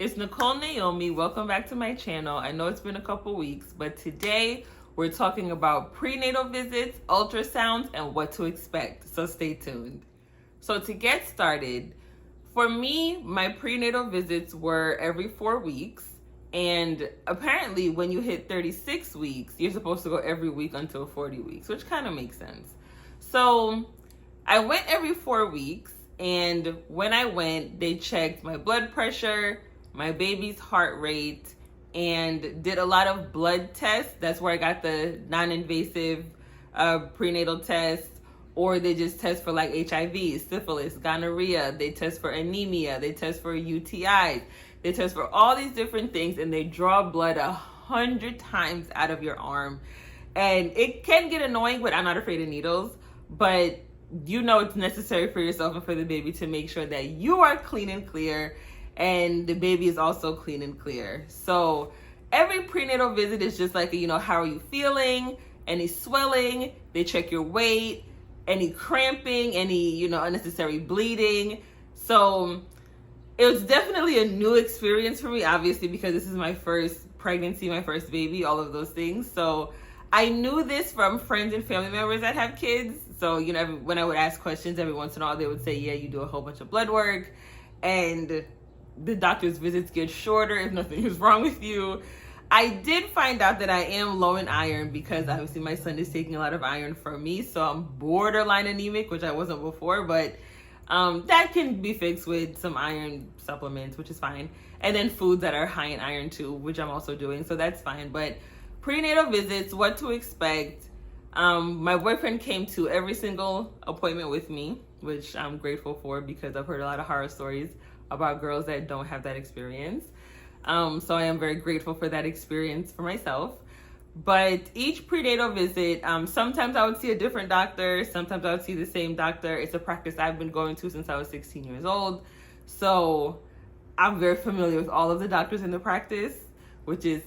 It's Nicole Naomi. Welcome back to my channel. I know it's been a couple weeks, but today we're talking about prenatal visits, ultrasounds, and what to expect. So stay tuned. So to get started, for me, my prenatal visits were every 4 weeks. And apparently when you hit 36 weeks, you're supposed to go every week until 40 weeks, which kind of makes sense. So I went every 4 weeks. And when I went, they checked my blood pressure, my baby's heart rate, and did a lot of blood tests. That's where I got the non-invasive prenatal test, or they just test for like HIV, syphilis, gonorrhea. They test for anemia. They test for UTIs. They test for all these different things, and they draw blood 100 times out of your arm. And it can get annoying, but I'm not afraid of needles. But you know it's necessary for yourself and for the baby to make sure that you are clean and clear, and the baby is also clean and clear. So every prenatal visit is just like, how are you feeling? Any swelling? They check your weight, any cramping, any, unnecessary bleeding. So it was definitely a new experience for me, obviously, because this is my first pregnancy, my first baby, all of those things. So I knew this from friends and family members that have kids. So, when I would ask questions every once in a while, they would say, yeah, you do a whole bunch of blood work and the doctor's visits get shorter if nothing is wrong with you. I did find out that I am low in iron because obviously my son is taking a lot of iron from me. So I'm borderline anemic, which I wasn't before, but that can be fixed with some iron supplements, which is fine. And then foods that are high in iron too, which I'm also doing. So that's fine. But prenatal visits, what to expect. My boyfriend came to every single appointment with me, which I'm grateful for because I've heard a lot of horror stories about girls that don't have that experience. So I am very grateful for that experience for myself. But each prenatal visit, sometimes I would see a different doctor. Sometimes I would see the same doctor. It's a practice I've been going to since I was 16 years old. So I'm very familiar with all of the doctors in the practice, which is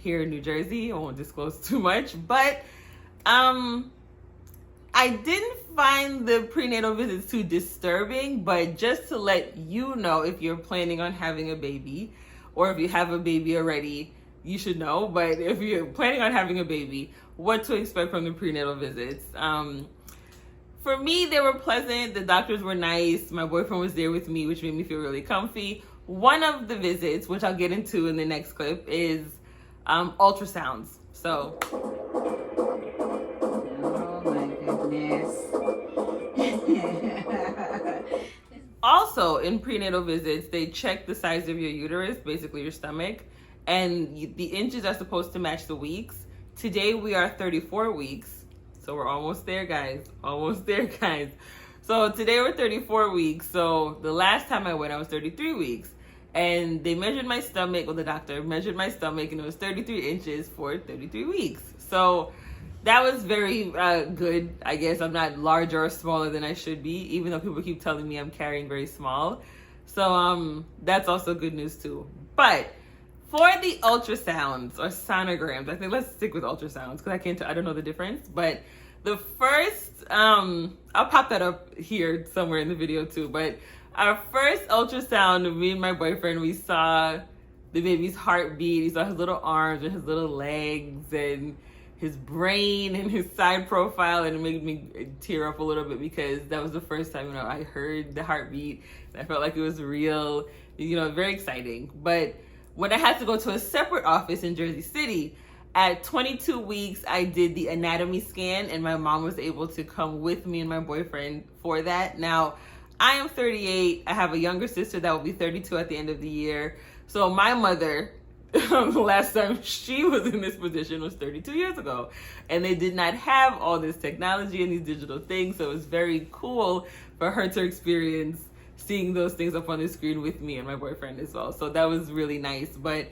here in New Jersey. I won't disclose too much, but I didn't find the prenatal visits too disturbing, but just to let you know, if you're planning on having a baby, or if you have a baby already, you should know. But if you're planning on having a baby, what to expect from the prenatal visits. For me, they were pleasant. The doctors were nice. My boyfriend was there with me, which made me feel really comfy. One of the visits, which I'll get into in the next clip, is ultrasounds. So, oh my goodness. also in prenatal visits, they check the size of your uterus, basically your stomach, and the inches are supposed to match the weeks. Today we are 34 weeks, so we're almost there, guys. Almost there, guys. So today we're 34 weeks. So the last time I went, I was 33 weeks. And they measured my stomach, the doctor measured my stomach, and it was 33 inches for 33 weeks. So that was very good. I guess I'm not larger or smaller than I should be, even though people keep telling me I'm carrying very small. So that's also good news too. But for the ultrasounds or sonograms, I think let's stick with ultrasounds because I don't know the difference. But the first, I'll pop that up here somewhere in the video too, but our first ultrasound, me and my boyfriend, we saw the baby's heartbeat. He saw his little arms and his little legs and his brain and his side profile, and it made me tear up a little bit because that was the first time, I heard the heartbeat. And I felt like it was real, very exciting. But when I had to go to a separate office in Jersey City, at 22 weeks, I did the anatomy scan, and my mom was able to come with me and my boyfriend for that. Now, I am 38. I have a younger sister that will be 32 at the end of the year. So my mother, the last time she was in this position was 32 years ago. And they did not have all this technology and these digital things. So it was very cool for her to experience seeing those things up on the screen with me and my boyfriend as well. So that was really nice. But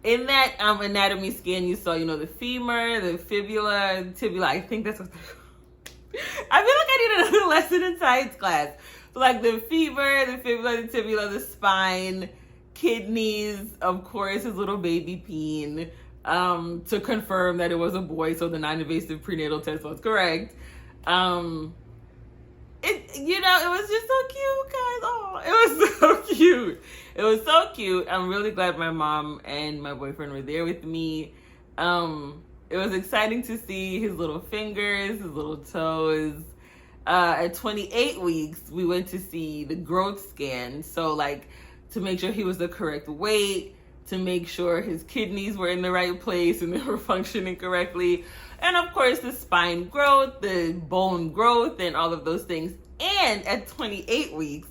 in that anatomy scan, you saw, the femur, the fibula, tibula. I think that's what I feel like I need another lesson in science class. So like the femur, the fibula, the tibula, the spine, kidneys, of course, his little baby peen, to confirm that it was a boy, so the non-invasive prenatal test was correct. It was just so cute, guys. Oh, it was so cute. It was so cute. I'm really glad my mom and my boyfriend were there with me. It was exciting to see his little fingers, his little toes. At 28 weeks, we went to see the growth scan. So like to make sure he was the correct weight, to make sure his kidneys were in the right place and they were functioning correctly. And of course, the spine growth, the bone growth, and all of those things. And at 28 weeks,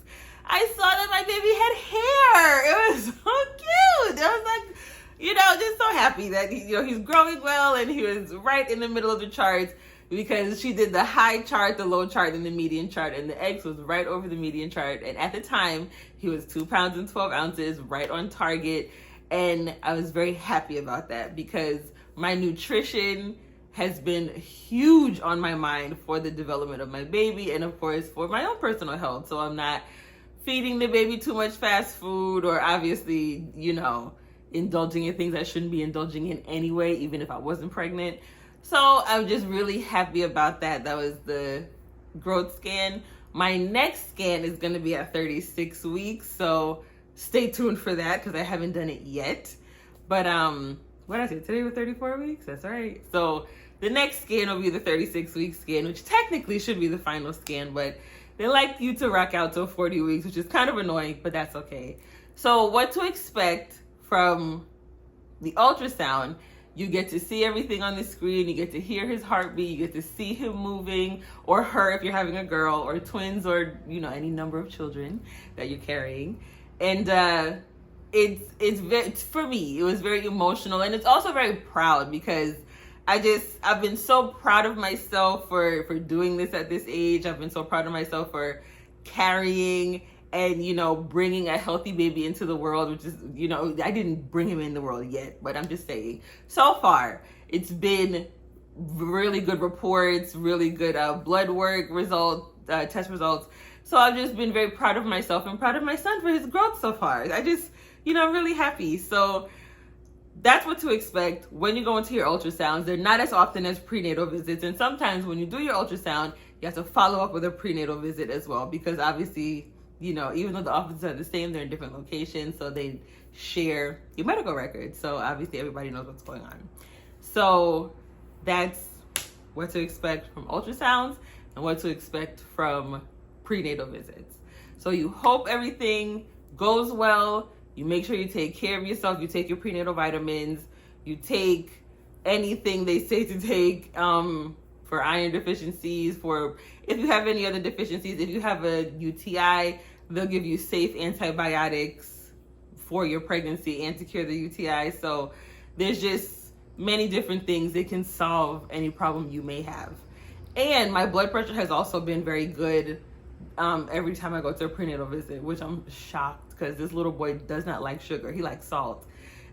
I saw that my baby had hair. It was so cute. I was like, just so happy that he's growing well, and he was right in the middle of the charts because she did the high chart, the low chart, and the median chart, and the X was right over the median chart. And at the time, he was 2 pounds and 12 ounces, right on target. And I was very happy about that because my nutrition has been huge on my mind for the development of my baby and of course for my own personal health. So I'm not feeding the baby too much fast food or obviously, indulging in things I shouldn't be indulging in anyway, even if I wasn't pregnant. So I'm just really happy about that. That was the growth scan. My next scan is going to be at 36 weeks. So stay tuned for that because I haven't done it yet. But what did I say? Today we're 34 weeks? That's right. So the next scan will be the 36-week scan, which technically should be the final scan, but they like you to rock out till 40 weeks, which is kind of annoying, but that's okay. So what to expect from the ultrasound: you get to see everything on the screen, you get to hear his heartbeat, you get to see him moving, or her if you're having a girl, or twins, or any number of children that you're carrying. And it's for me, it was very emotional, and it's also very proud because I've been so proud of myself for doing this at this age. I've been so proud of myself for carrying and, bringing a healthy baby into the world, which is, I didn't bring him in the world yet, but I'm just saying, so far, it's been really good reports, really good blood work results, test results. So I've just been very proud of myself and proud of my son for his growth so far. I'm really happy. So that's what to expect when you go into your ultrasounds. They're not as often as prenatal visits. And sometimes when you do your ultrasound, you have to follow up with a prenatal visit as well, because obviously, even though the offices are the same, they're in different locations. So they share your medical records. So obviously everybody knows what's going on. So that's what to expect from ultrasounds and what to expect from prenatal visits. So you hope everything goes well. You make sure you take care of yourself. You take your prenatal vitamins. You take anything they say to take for iron deficiencies, for if you have any other deficiencies. If you have a UTI, they'll give you safe antibiotics for your pregnancy and to cure the UTI. So there's just many different things that can solve any problem you may have. And my blood pressure has also been very good every time I go to a prenatal visit, which I'm shocked because this little boy does not like sugar. He likes salt.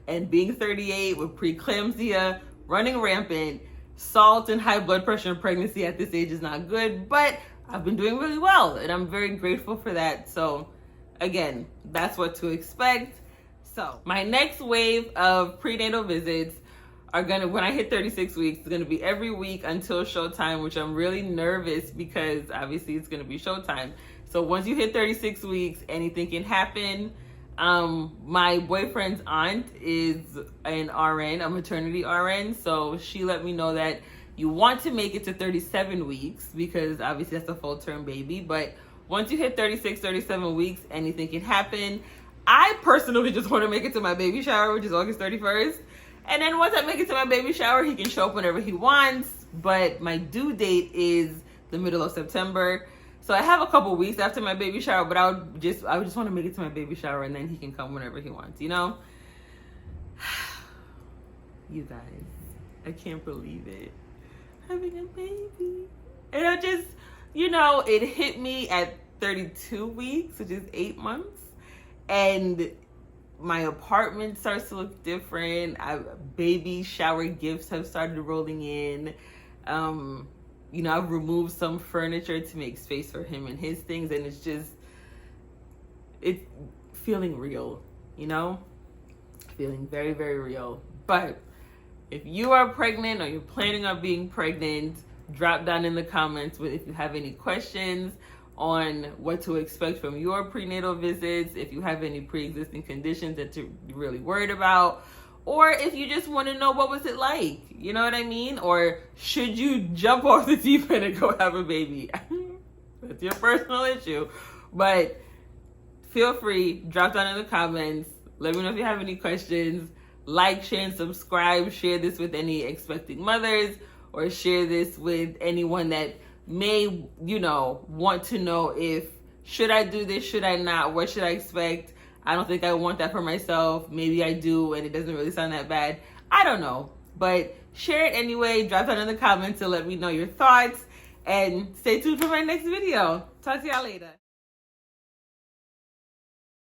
And being 38 with preeclampsia running rampant, salt and high blood pressure in pregnancy at this age is not good, but I've been doing really well and I'm very grateful for that. So again, that's what to expect. So my next wave of prenatal visits are when I hit 36 weeks, it's gonna be every week until showtime, which I'm really nervous because obviously it's gonna be showtime. So once you hit 36 weeks, anything can happen. My boyfriend's aunt is an RN, a maternity RN. So she let me know that you want to make it to 37 weeks because obviously that's a full term baby. But once you hit 36, 37 weeks, anything can happen. I personally just want to make it to my baby shower, which is August 31st. And then once I make it to my baby shower, he can show up whenever he wants. But my due date is the middle of September. So I have a couple weeks after my baby shower, but I would just want to make it to my baby shower and then he can come whenever he wants, You guys, I can't believe it. Having a baby. And I just, it hit me at 32 weeks, which is 8 months. And my apartment starts to look different. Baby shower gifts have started rolling in. I've removed some furniture to make space for him and his things, and it's feeling real, feeling very, very real. But if you are pregnant or you're planning on being pregnant, drop down in the comments if you have any questions on what to expect from your prenatal visits, if you have any pre-existing conditions that you're really worried about, or if you just want to know what was it like, you know what I mean? Or should you jump off the deep end and go have a baby? That's your personal issue. But feel free, drop down in the comments. Let me know if you have any questions. Like, share, and subscribe. Share this with any expecting mothers, or share this with anyone that may, want to know if, should I do this, should I not, what should I expect? I don't think I want that for myself. Maybe I do, and it doesn't really sound that bad. I don't know. But share it anyway. Drop down in the comments to let me know your thoughts. And stay tuned for my next video. Talk to y'all later.